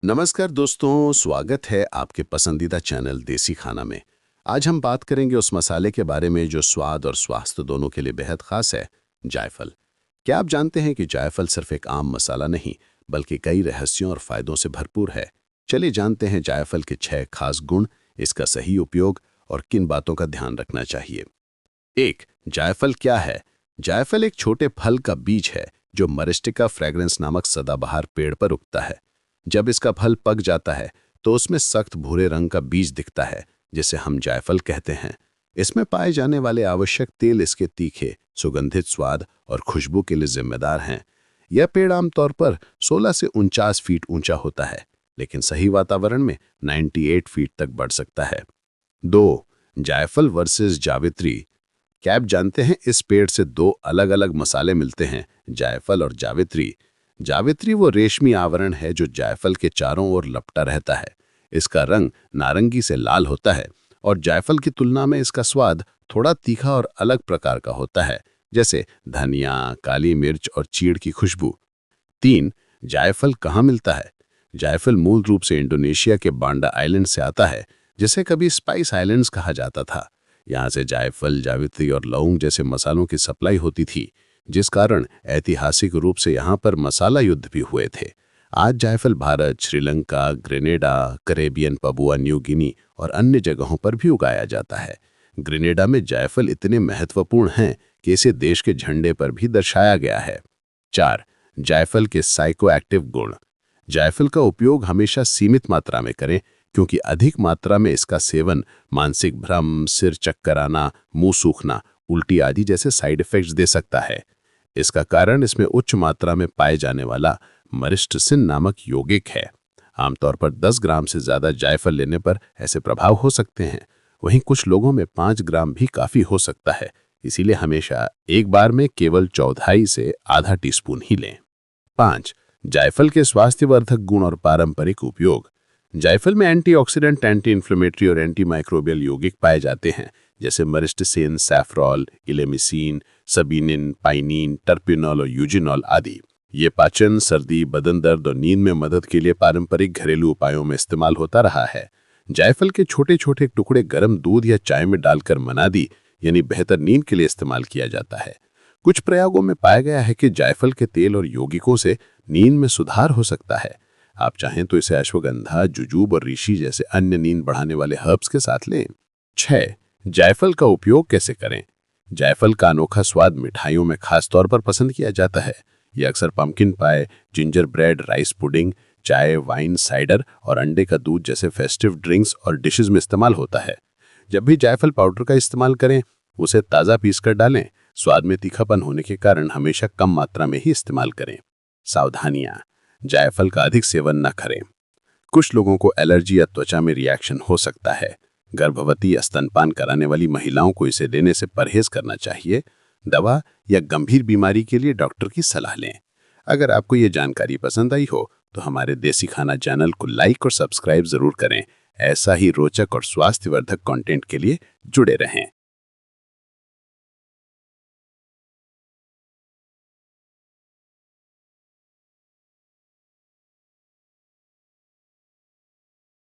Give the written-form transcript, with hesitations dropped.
नमस्कार दोस्तों, स्वागत है आपके पसंदीदा चैनल देसी खाना में। आज हम बात करेंगे उस मसाले के बारे में जो स्वाद और स्वास्थ्य दोनों के लिए बेहद खास है, जायफल। क्या आप जानते हैं कि जायफल सिर्फ एक आम मसाला नहीं, बल्कि कई रहस्यों और फायदों से भरपूर है। चलिए जानते हैं जायफल के 6 खास गुण, इसका सही उपयोग और किन बातों का ध्यान रखना चाहिए। 1. जायफल क्या है? जायफल एक छोटे फल का बीज है जो मरिस्टिका फ्रेग्रेंस नामक सदाबहार पेड़ पर उगता है। जब इसका फल पक जाता है तो उसमें सख्त भूरे रंग का बीज दिखता है, जिसे हम जायफल कहते हैं। इसमें पाए जाने वाले आवश्यक तेल इसके तीखे, सुगंधित स्वाद और खुशबू के लिए जिम्मेदार हैं। यह पेड़ आमतौर पर 16 से 49 फीट ऊंचा होता है, लेकिन सही वातावरण में 98 फीट तक बढ़ सकता है। 2. जायफल वर्सेस जावित्री। क्या आप जानते हैं इस पेड़ से दो अलग अलग मसाले मिलते हैं, जायफल और जावित्री। जावित्री वो रेशमी आवरण है जो जायफल के चारों ओर लपटा रहता है। इसका रंग नारंगी से लाल होता है और जायफल की तुलना में इसका स्वाद थोड़ा तीखा और अलग प्रकार का होता है, जैसे धनिया, काली मिर्च और चीड़ की खुशबू। 3. जायफल कहाँ मिलता है? जायफल मूल रूप से इंडोनेशिया के बांडा आइलैंड से आता है, जिसे कभी स्पाइस आइलैंड्स कहा जाता था। यहाँ से जायफल, जावित्री और लौंग जैसे मसालों की सप्लाई होती थी, जिस कारण ऐतिहासिक रूप से यहाँ पर मसाला युद्ध भी हुए थे। आज जायफल Bharat, Sri Lanka, Grenada, Caribbean, Papua New Guinea और अन्य जगहों पर भी उगाया जाता है। ग्रेनेडा में जायफल इतने महत्वपूर्ण हैं कि इसे देश के झंडे पर भी दर्शाया गया है। 4. जायफल के साइकोएक्टिव गुण। जायफल का उपयोग हमेशा सीमित मात्रा में करें, क्योंकि अधिक मात्रा में इसका सेवन मानसिक भ्रम, सिर चक्कर आना, मुंह सूखना, उल्टी आदि जैसे साइड इफेक्ट्स दे सकता है। इसका कारण इसमें उच्च मात्रा में पाए जाने वाला मरिस्टसिन नामक यौगिक है। आमतौर पर 10 ग्राम से ज़्यादा जायफल लेने पर ऐसे प्रभाव हो सकते हैं। वहीं कुछ लोगों में 5 ग्राम भी काफ़ी हो सकता है। इसीलिए हमेशा एक बार में केवल चौथाई से आधा टीस्पून ही लें। 5. जायफल के स्वास्थ्यवर्धक गुण और पारंपरिक उपयोग। जायफल में एंटीऑक्सीडेंट, एंटी इन्फ्लेमेटरी और एंटी माइक्रोबियल यौगिक पाए जाते हैं, जैसे मरिस्टिसिन, सैफ्रॉल, इलेमिसिन, सबीनिन, पाइनिन, टर्पिनॉल और यूजिनॉल आदि। ये पाचन, सर्दी, बदन दर्द और नींद में मदद के लिए पारंपरिक घरेलू उपायों में इस्तेमाल होता रहा है। जायफल के छोटे छोटे टुकड़े गर्म दूध या चाय में डालकर मनादी यानी बेहतर नींद के लिए इस्तेमाल किया जाता है। कुछ प्रयोगों में पाया गया है कि जायफल के तेल और यौगिकों से नींद में सुधार हो सकता है। आप चाहें तो इसे अश्वगंधा, जुजूब और ऋषि जैसे अन्य नींद बढ़ाने वाले हर्ब्स के साथ लें। 6. जायफल का उपयोग कैसे करें? जायफल का अनोखा स्वाद मिठाइयों में खास तौर पर पसंद किया जाता है। यह अक्सर पम्पकिन पाई, जिंजर ब्रेड, राइस पुडिंग, चाय, वाइन, साइडर और अंडे का दूध जैसे फेस्टिव ड्रिंक्स और डिशेस में इस्तेमाल होता है। जब भी जायफल पाउडर का इस्तेमाल करें, उसे ताज़ा पीसकर डालें। स्वाद में तीखापन होने के कारण हमेशा कम मात्रा में ही इस्तेमाल करें। सावधानियां: जायफल का अधिक सेवन न करें। कुछ लोगों को एलर्जी या त्वचा में रिएक्शन हो सकता है। गर्भवती या स्तनपान कराने वाली महिलाओं को इसे लेने से परहेज करना चाहिए। दवा या गंभीर बीमारी के लिए डॉक्टर की सलाह लें। अगर आपको ये जानकारी पसंद आई हो तो हमारे देसी खाना चैनल को लाइक और सब्सक्राइब जरूर करें। ऐसा ही रोचक और स्वास्थ्यवर्धक कंटेंट के लिए जुड़े रहें।